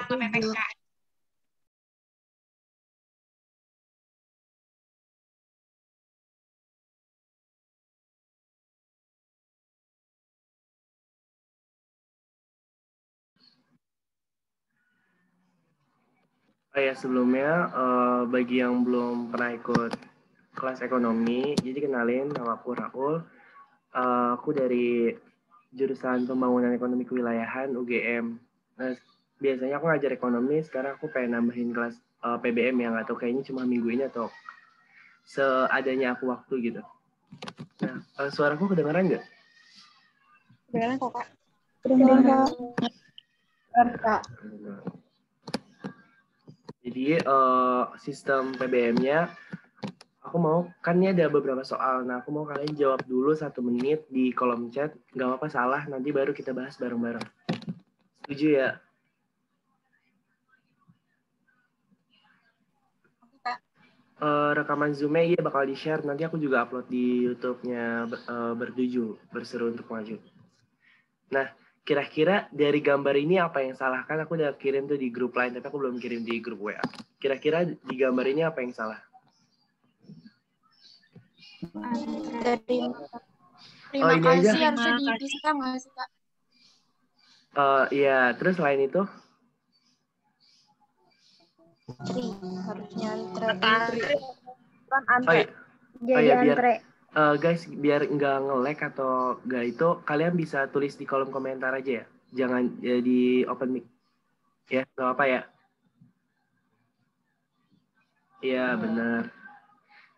selama PPK. Ya, sebelumnya bagi yang belum pernah ikut kelas ekonomi, jadi kenalin, nama aku Raul. Aku dari jurusan Pembangunan Ekonomi Kewilayahan UGM. Nah, biasanya aku ngajar ekonomi, sekarang aku pengen nambahin kelas PBM yang atau kayaknya cuma minggu ini atau seadanya aku waktu gitu. Nah, suaraku kedengeran nggak? Kedengeran kok, Kak. Kedengeran, Kak. Jadi sistem PBM-nya, aku mau, kan ini ada beberapa soal. Nah, aku mau kalian jawab dulu 1 menit di kolom chat. Nggak apa-apa salah, nanti baru kita bahas bareng-bareng. Setuju ya? Rekaman Zoom-nya iya bakal di-share. Nanti aku juga upload di YouTube-nya Bertuju, Berseru Untuk Maju. Nah, kira-kira dari gambar ini apa yang salah? Kan aku udah kirim tuh di grup lain, tapi aku belum kirim di grup WA. Kira-kira di gambar ini apa yang salah? Terima ini kasih aja. harusnya dipisah nggak sih, Kak? Iya, terus selain itu? Harusnya antre. Kan antre. Jadi antre. Guys, biar nggak nge-lag atau nggak itu, kalian bisa tulis di kolom komentar aja ya. Jangan di open mic. Ya, nggak apa ya. Iya, benar.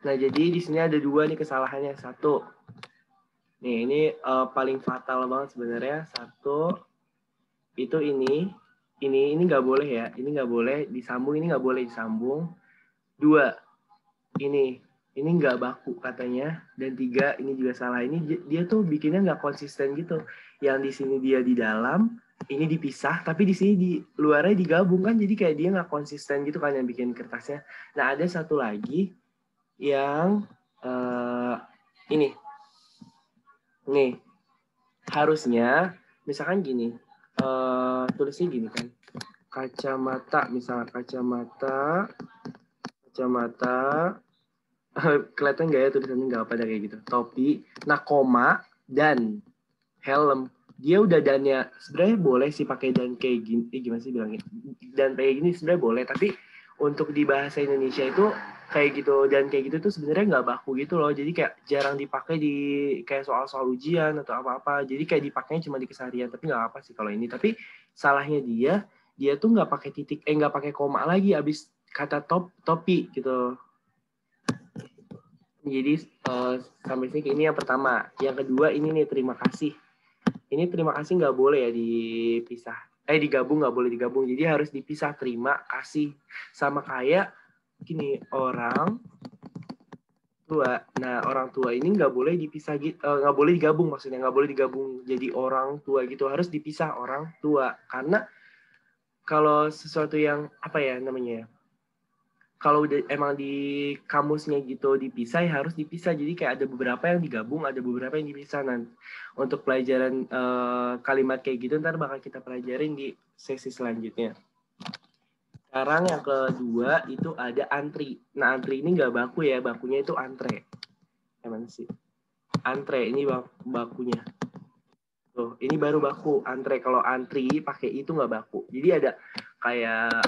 Nah, jadi di sini ada 2 nih kesalahannya. 1. Nih, ini paling fatal banget sebenarnya. 1, itu ini nggak boleh ya. Ini nggak boleh disambung, ini nggak boleh disambung. 2, ini nggak baku katanya. Dan 3, ini juga salah. Ini dia tuh bikinnya nggak konsisten gitu. Yang di sini dia di dalam, ini dipisah, tapi di sini di luarnya digabung kan. Jadi kayak dia nggak konsisten gitu kan yang bikin kertasnya. Nah, ada satu lagi yang ini. Nih, harusnya misalkan gini. Tulisnya gini kan. Kacamata, misalnya kacamata. Kelihatan nggak ya tulisannya, nggak apa ada kayak gitu. Topi, nah koma dan helm. Dia udah dannya sebenarnya boleh sih pakai dan kayak gini. Gimana sih bilangnya? Dan kayak gini sebenarnya boleh, tapi untuk di bahasa Indonesia itu kayak gitu dan kayak gitu tuh sebenarnya nggak baku gitu loh. Jadi kayak jarang dipakai di kayak soal-soal ujian atau apa-apa. Jadi kayak dipakainya cuma di keseharian, tapi nggak apa sih kalau ini. Tapi salahnya dia tuh nggak pakai titik, nggak pakai koma lagi abis kata topi gitu. Jadi sampai sini ini yang pertama. Yang kedua ini nih terima kasih. Ini terima kasih nggak boleh ya dipisah. Digabung, nggak boleh digabung. Jadi harus dipisah terima kasih. Sama kayak gini, orang tua. Nah, orang tua ini nggak boleh dipisah gitu, nggak boleh digabung maksudnya. Nggak boleh digabung jadi orang tua gitu. Harus dipisah orang tua. Karena kalau sesuatu yang apa ya namanya ya, kalau udah emang di kamusnya gitu dipisah ya harus dipisah. Jadi kayak ada beberapa yang digabung, ada beberapa yang dipisah. Nanti untuk pelajaran kalimat kayak gitu ntar bakal kita pelajarin di sesi selanjutnya. Sekarang yang kedua itu ada antri. Nah, antri ini nggak baku ya, bakunya itu antre. Emang sih? Antre ini bakunya. Tuh, ini baru baku antre. Kalau antri pakai itu nggak baku. Jadi ada kayak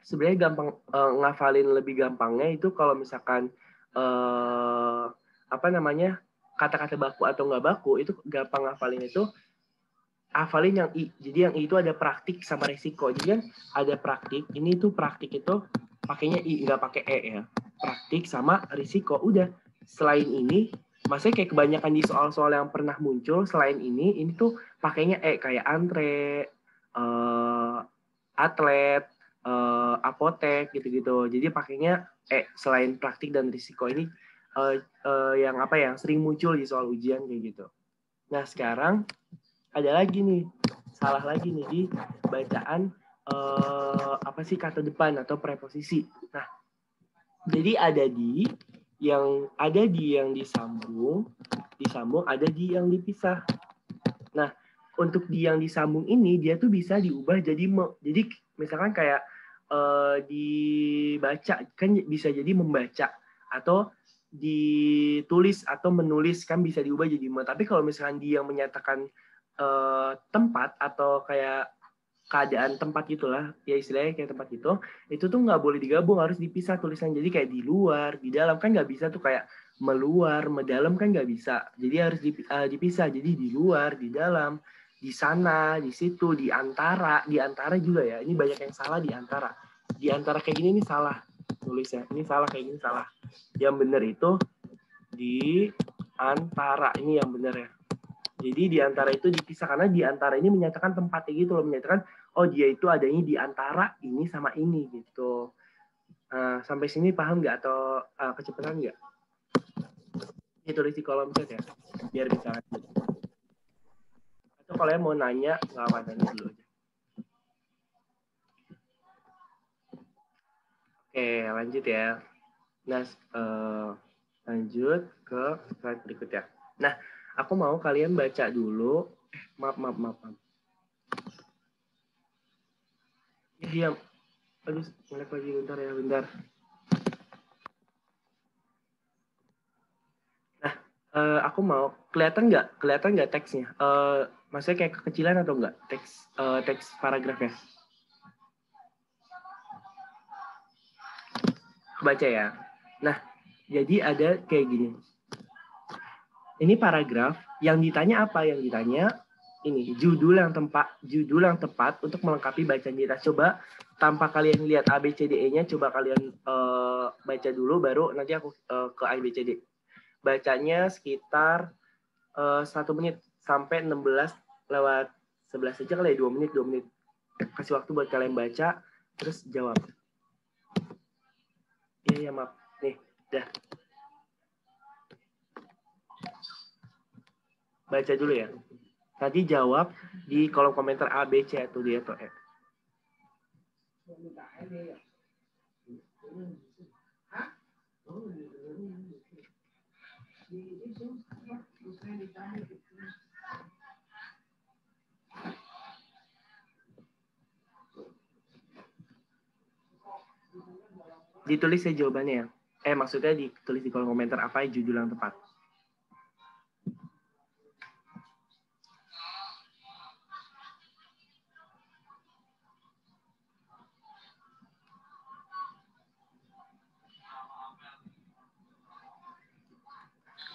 sebenarnya gampang ngafalin lebih gampangnya itu kalau misalkan apa namanya kata-kata baku atau nggak baku itu gampang ngafalin itu hafalin yang i. Jadi yang i itu ada praktik sama resiko. Jadi kan ada praktik. Ini tuh praktik itu pakainya i nggak pakai e ya. Praktik sama risiko. Udah. Selain ini, maksudnya kayak kebanyakan di soal-soal yang pernah muncul selain ini tuh pakainya e kayak antre, atlet, apotek gitu-gitu. Jadi pakainya selain praktik dan risiko ini yang apa yang sering muncul di soal ujian kayak gitu. Nah sekarang ada lagi nih, salah lagi nih di bacaan apa sih kata depan atau preposisi. Nah jadi ada di yang disambung, ada di yang dipisah. Nah untuk yang disambung ini dia tuh bisa diubah jadi misalkan kayak dibaca kan bisa jadi membaca, atau ditulis atau menulis kan bisa diubah jadi tapi kalau misalkan dia menyatakan tempat atau kayak keadaan tempat gitulah ya, istilahnya kayak tempat itu tuh nggak boleh digabung, harus dipisah tulisan. Jadi kayak di luar, di dalam kan nggak bisa tuh, kayak meluar, mendalam kan nggak bisa. Jadi harus dipisah. Jadi di luar, di dalam, di sana, di situ, di antara juga ya. Ini banyak yang salah di antara. Di antara kayak gini ini salah nulisnya. Ini salah kayak gini salah. Yang benar itu di antara, ini yang benar ya. Jadi di antara itu dipisah karena di antara ini menyatakan tempatnya gitu loh, menyatakan oh dia itu adanya di antara ini sama ini gitu. Sampai sini paham nggak atau kecepatan nggak? Ditulis di kolom chat ya, biar bisa lanjut. Atau kalau yang mau nanya nggak apa, tanya dulu aja. Oke, lanjut ya. Nah, lanjut ke slide berikutnya. Nah, aku mau kalian baca dulu. Maaf. Diam. Aduh, ngelek lagi, bentar. Nah, aku mau kelihatan nggak teksnya? Maksudnya kayak kekecilan atau enggak teks paragrafnya? Baca ya. Nah, jadi ada kayak gini. Ini paragraf yang ditanya apa? Yang ditanya ini judul yang tepat untuk melengkapi bacaan kita. Coba tanpa kalian lihat A B C D E-nya, coba kalian baca dulu, baru nanti aku ke A B C D. Bacanya sekitar 1 menit sampai 16 lewat 11 aja kali ya, 2 menit. Kasih waktu buat kalian baca terus jawab. Iya maaf. Nih, dah. Baca dulu ya. Nanti jawab di kolom komentar A, B, C atau D atau E. Ditulis ya jawabannya ya. Maksudnya ditulis di kolom komentar apa judul yang tepat.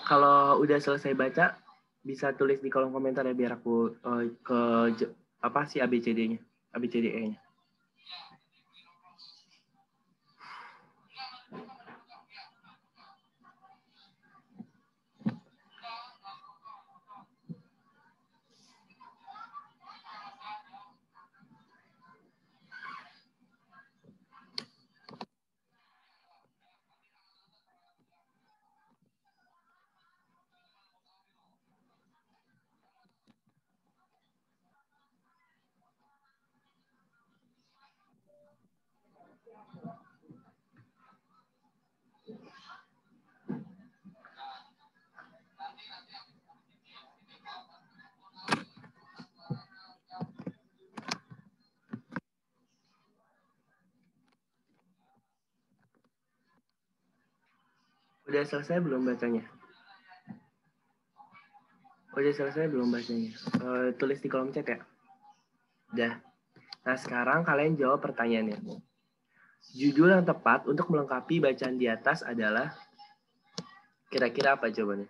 Kalau udah selesai baca, bisa tulis di kolom komentar ya, biar aku ke apa sih ABCD-nya, ABCDE-nya. Udah selesai belum bacanya? Udah selesai belum bacanya? Tulis di kolom chat ya. Udah. Nah, sekarang kalian jawab pertanyaannya. Judul yang tepat untuk melengkapi bacaan di atas adalah, kira-kira apa jawabannya?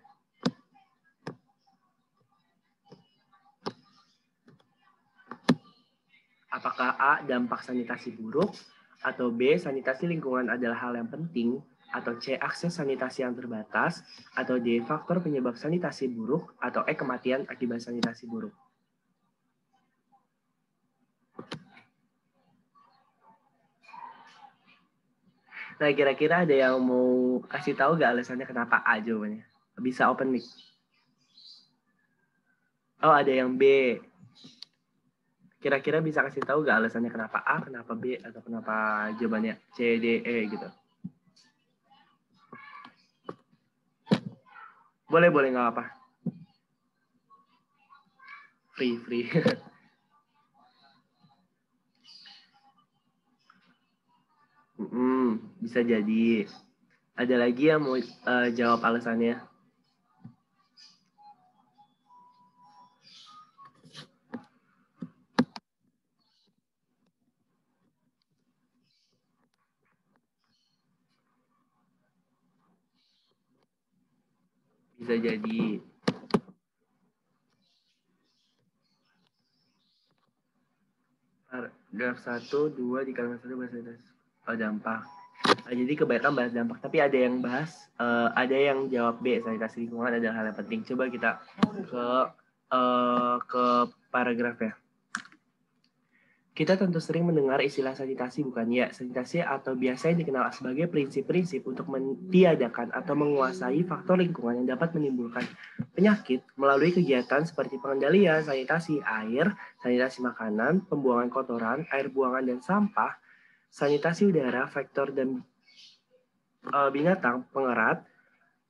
Apakah A, dampak sanitasi buruk, atau B, sanitasi lingkungan adalah hal yang penting, atau C, akses sanitasi yang terbatas, atau D, faktor penyebab sanitasi buruk, atau E, kematian akibat sanitasi buruk. Nah, kira-kira ada yang mau kasih tahu nggak alasannya kenapa A jawabannya? Bisa open mic. Oh, ada yang B. Kira-kira bisa kasih tahu nggak alasannya kenapa A, kenapa B, atau kenapa jawabannya C, D, E gitu? Boleh nggak apa. Free. Bisa jadi. Ada lagi yang mau jawab alasannya? Bisa jadi. Paragraf 1, 2 di kalimat 1 bahasa dampak. Jadi kebanyakan bahas dampak, tapi ada yang bahas, ada yang jawab B, sanitasi lingkungan adalah hal yang penting. Coba kita ke paragrafnya. Kita tentu sering mendengar istilah sanitasi, bukan ya? Sanitasi atau biasanya dikenal sebagai prinsip-prinsip untuk mentiadakan atau menguasai faktor lingkungan yang dapat menimbulkan penyakit melalui kegiatan seperti pengendalian, sanitasi air, sanitasi makanan, pembuangan kotoran, air buangan dan sampah, sanitasi udara, vektor dan binatang, pengerat,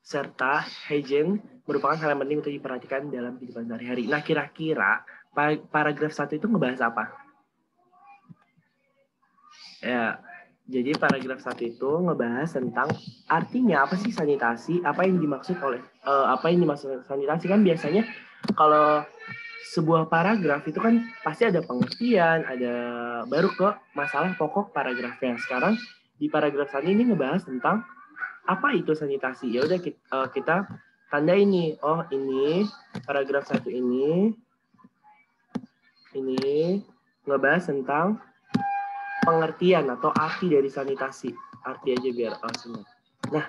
serta hygiene merupakan hal yang penting untuk diperhatikan dalam kehidupan sehari-hari. Nah, kira-kira paragraf 1 itu ngebahas apa? Ya, jadi paragraf 1 itu ngebahas tentang artinya apa sih sanitasi, apa yang dimaksud sanitasi. Kan biasanya kalau sebuah paragraf itu kan pasti ada pengertian, ada baru ke masalah pokok paragrafnya. Sekarang di paragraf 1 ini ngebahas tentang apa itu sanitasi. Ya udah kita tanda ini. Oh, ini paragraf 1 ini ngebahas tentang pengertian atau arti dari sanitasi. Arti aja biar semua. Nah,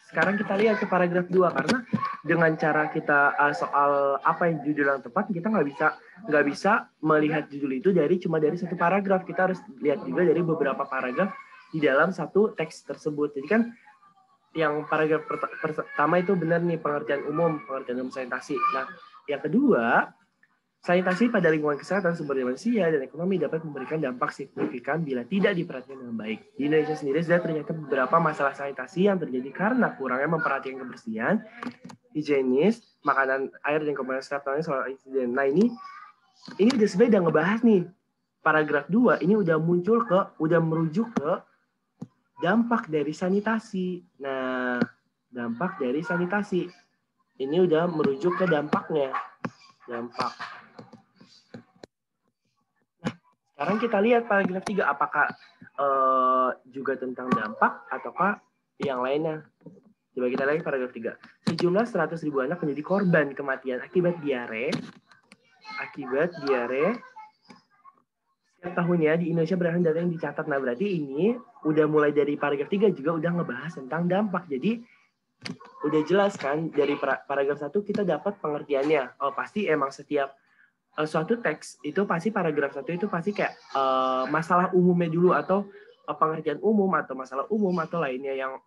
sekarang kita lihat ke paragraf 2, karena dengan cara kita soal apa yang judul yang tepat, kita nggak bisa melihat judul itu cuma dari satu paragraf. Kita harus lihat juga dari beberapa paragraf di dalam satu teks tersebut. Jadi kan yang paragraf pertama itu benar nih, pengertian umum sanitasi. Nah, yang kedua, sanitasi pada lingkungan kesehatan, sumber daya manusia, dan ekonomi dapat memberikan dampak signifikan bila tidak diperhatikan dengan baik. Di Indonesia sendiri sudah ternyata beberapa masalah sanitasi yang terjadi karena kurangnya memperhatikan kebersihan, higienis, makanan, air, dan komponen kesehatan soal insiden. Nah, ini udah sebenarnya udah ngebahas nih. Paragraf 2 ini udah merujuk ke dampak dari sanitasi. Nah, dampak dari sanitasi. Ini udah merujuk ke dampaknya. Dampak. Sekarang kita lihat paragraf 3, apakah juga tentang dampak ataukah yang lainnya. Coba kita lihat paragraf 3. Sejumlah 100.000 anak menjadi korban kematian akibat diare. Setiap tahunnya di Indonesia berdasarkan data yang dicatat. Nah, berarti ini udah mulai dari paragraf 3 juga udah ngebahas tentang dampak. Jadi udah jelas kan dari paragraf 1 kita dapat pengertiannya. Oh, pasti emang setiap suatu teks itu pasti paragraf 1 itu pasti kayak masalah umumnya dulu atau pengertian umum atau masalah umum atau lainnya yang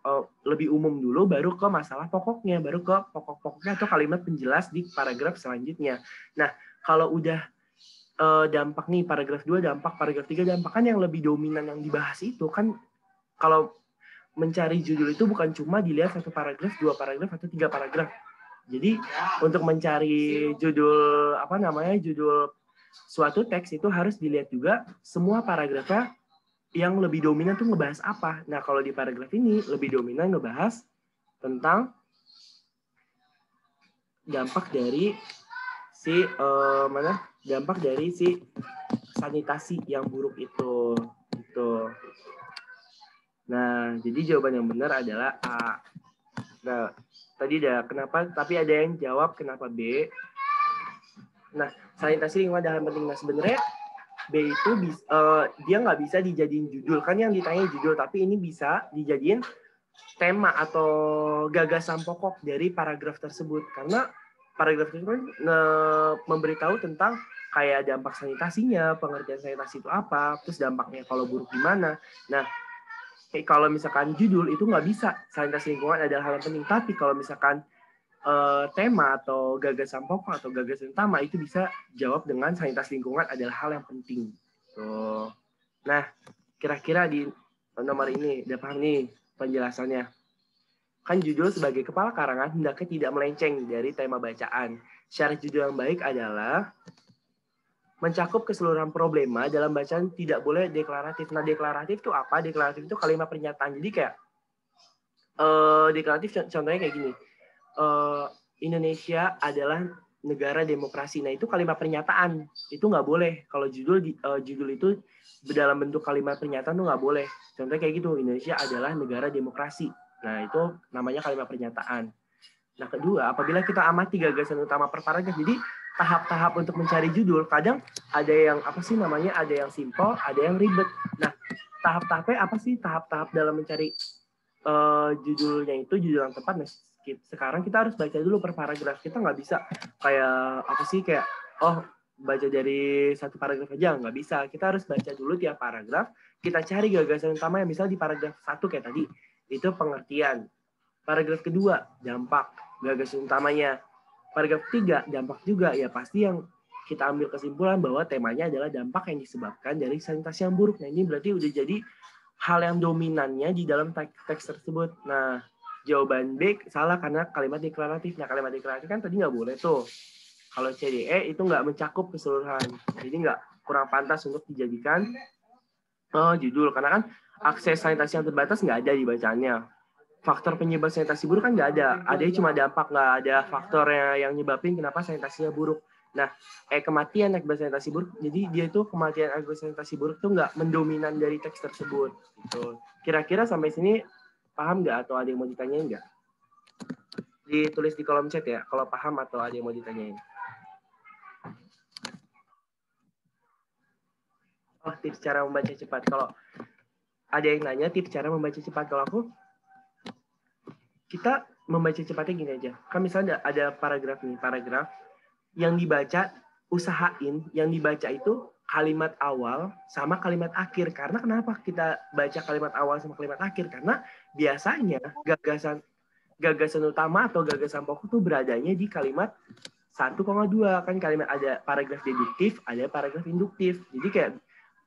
lebih umum dulu, baru ke masalah pokoknya, baru ke pokok-pokoknya atau kalimat penjelas di paragraf selanjutnya. Nah, kalau udah dampak nih, paragraf 2 dampak, paragraf 3 dampak, kan yang lebih dominan yang dibahas itu kan, kalau mencari judul itu bukan cuma dilihat 1 paragraf, 2 paragraf, atau 3 paragraf. Jadi untuk mencari judul judul suatu teks itu harus dilihat juga semua paragrafnya yang lebih dominan tuh ngebahas apa. Nah, kalau di paragraf ini lebih dominan ngebahas tentang dampak dari si sanitasi yang buruk itu. Gitu. Nah, jadi jawaban yang benar adalah A. Nah, tadi udah kenapa, tapi ada yang jawab kenapa B. Nah, sanitasi lingkungan adalah penting. Nah, sebenarnya B itu dia nggak bisa dijadiin judul. Kan yang ditanya judul, tapi ini bisa dijadiin tema atau gagasan pokok dari paragraf tersebut. Karena paragraf itu kan memberitahu tentang kayak dampak sanitasinya, pengertian sanitasi itu apa, terus dampaknya kalau buruk gimana. Nah, kalau misalkan judul itu nggak bisa, sanitasi lingkungan adalah hal yang penting. Tapi kalau misalkan tema atau gagasan pokok atau gagasan utama itu bisa jawab dengan sanitasi lingkungan adalah hal yang penting. Tuh. Nah, kira-kira di nomor ini udah paham nih penjelasannya. Kan judul sebagai kepala karangan hendaknya tidak melenceng dari tema bacaan. Syarat judul yang baik adalah mencakup keseluruhan problema dalam bacaan, tidak boleh deklaratif. Nah, deklaratif itu apa? Deklaratif itu kalimat pernyataan. Jadi kayak deklaratif contohnya kayak gini. Indonesia adalah negara demokrasi. Nah, itu kalimat pernyataan. Itu nggak boleh. Kalau judul itu dalam bentuk kalimat pernyataan tuh nggak boleh. Contohnya kayak gitu. Indonesia adalah negara demokrasi. Nah, itu namanya kalimat pernyataan. Nah, kedua, apabila kita amati gagasan utama per paragraf, jadi tahap-tahap untuk mencari judul, kadang ada yang apa sih namanya, ada yang simpel, ada yang ribet. Nah, tahap-tahapnya apa sih? Tahap-tahap dalam mencari judulnya itu, judul yang tepat. Nah, sekarang kita harus baca dulu per paragraf. Kita nggak bisa kayak apa sih, kayak baca dari satu paragraf aja, nggak bisa. Kita harus baca dulu tiap paragraf, kita cari gagasan utama yang misal di paragraf 1 kayak tadi, itu pengertian. Paragraf kedua, dampak, gagasan utamanya. Paragraf 3, dampak juga, ya pasti yang kita ambil kesimpulan bahwa temanya adalah dampak yang disebabkan dari sanitasi yang buruk. Nah, ini berarti udah jadi hal yang dominannya di dalam teks tersebut. Nah, jawaban B salah karena kalimat deklaratif. Nah, kalimat deklaratif kan tadi nggak boleh tuh. Kalau CDE itu nggak mencakup keseluruhan. Jadi nggak, kurang pantas untuk dijadikan judul. Karena kan akses sanitasi yang terbatas nggak ada di bacaannya. Faktor penyebab sanitasi buruk kan nggak ada. Adanya cuma dampak, nggak ada faktor yang nyebabin kenapa sanitasinya buruk. Nah, kematian akibat sanitasi buruk, jadi dia itu kematian akibat sanitasi buruk itu nggak mendominan dari teks tersebut. Gitu. Kira-kira sampai sini paham nggak atau ada yang mau ditanyain nggak? Ditulis di kolom chat ya, kalau paham atau ada yang mau ditanyain. Oh, tips cara membaca cepat. Kalau ada yang nanya tips cara membaca cepat, kalau aku, kita membaca cepatnya gini aja. Kan misalnya ada paragraf nih, paragraf yang dibaca, usahain yang dibaca itu kalimat awal sama kalimat akhir. Karena kenapa kita baca kalimat awal sama kalimat akhir? Karena biasanya gagasan utama atau gagasan pokok tuh beradanya di kalimat 1,2. Kan kalimat ada paragraf deduktif, ada paragraf induktif. Jadi kayak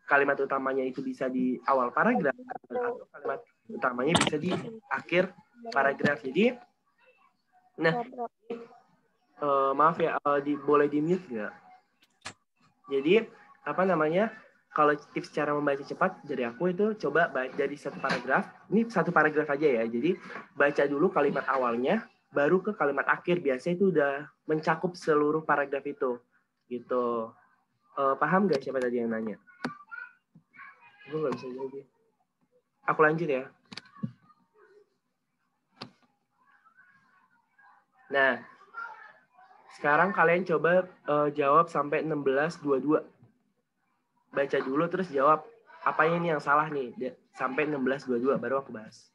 kalimat utamanya itu bisa di awal paragraf atau kalimat utamanya bisa di akhir paragraf. Jadi nah, maaf ya, boleh di-mute nggak? Jadi, apa namanya, kalau tips cara membaca cepat dari aku itu coba dari satu paragraf, ini satu paragraf aja ya, jadi baca dulu kalimat awalnya, baru ke kalimat akhir, biasanya itu udah mencakup seluruh paragraf itu. Gitu. Paham nggak siapa tadi yang nanya? Gue nggak bisa jawab. Aku lanjut ya. Nah, sekarang kalian coba jawab sampai 16:22. Baca dulu terus jawab apa ini yang salah nih sampai 16:22 baru aku bahas.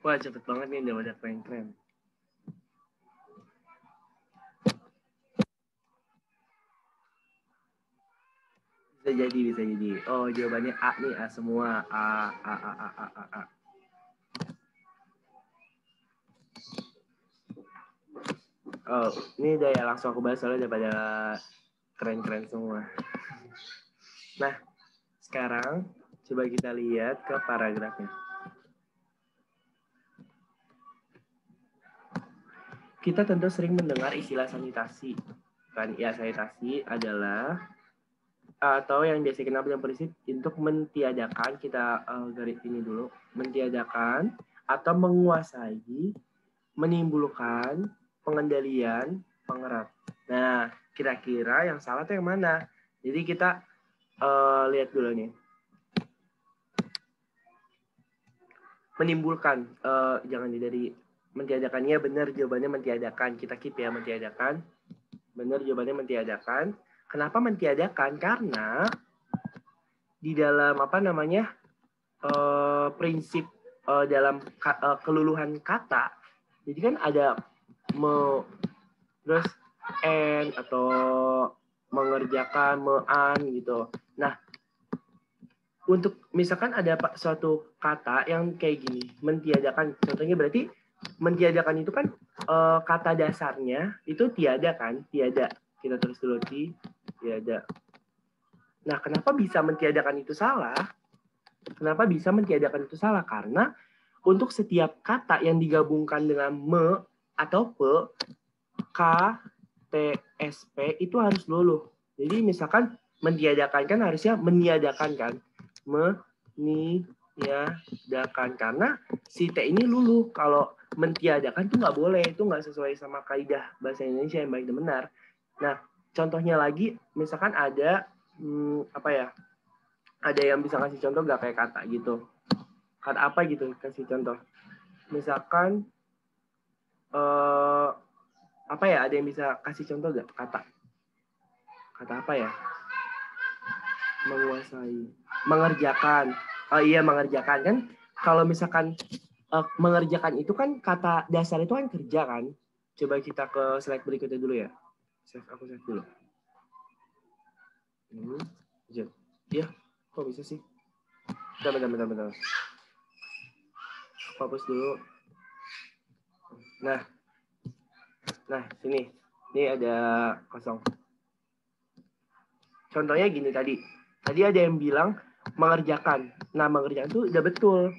Wah, cepet banget nih, udah keren-keren. Bisa jadi. Oh, jawabannya A nih, A semua. A. Oh, ini udah ya, langsung aku bahas soalnya daripada keren-keren semua. Nah, sekarang coba kita lihat ke paragrafnya. Kita tentu sering mendengar istilah sanitasi. Kan, ya, sanitasi adalah atau yang biasa dikenal dengan prinsip untuk mentiadakan, kita garis ini dulu, mentiadakan atau menguasai, menimbulkan, pengendalian, pengerat. Nah, kira-kira yang salah itu yang mana? Jadi kita lihat dulu nih. Menimbulkan, jangan dari mentiadakannya, benar jawabannya mentiadakan. Kita keep ya, mentiadakan. Benar jawabannya mentiadakan. Kenapa mentiadakan? Karena di dalam apa namanya prinsip dalam keluluhan kata, jadi kan ada terus and atau mengerjakan, mean gitu. Nah, untuk misalkan ada suatu kata yang kayak gini, mentiadakan. Contohnya berarti mentiadakan itu kan kata dasarnya itu tiada kan? Tiada. Kita tulis dulu tiada. Nah, kenapa bisa mentiadakan itu salah? Kenapa bisa mentiadakan itu salah? Karena untuk setiap kata yang digabungkan dengan me atau pe, k, t, s, p itu harus luluh. Jadi misalkan mentiadakan kan harusnya meniadakan kan? Meniadakan. Karena si t ini luluh. Kalau mentiadakan itu nggak boleh. Itu nggak sesuai sama kaidah bahasa Indonesia yang baik dan benar. Nah, contohnya lagi, misalkan ada apa ya? Ada yang bisa kasih contoh nggak kayak kata gitu? Kata apa gitu? Kasih contoh. Misalkan apa ya? Ada yang bisa kasih contoh nggak kata? Kata apa ya? Menguasai, mengerjakan. Oh iya, mengerjakan kan. Kalau misalkan mengerjakan itu kan kata dasar itu kan kerja kan. Coba kita ke slide berikutnya dulu ya. Aku save dulu. Ya, kok bisa sih? Bentar. Hapus dulu. Nah, sini. Ini ada kosong. Contohnya gini tadi. Tadi ada yang bilang mengerjakan. Nah, mengerjakan itu udah betul.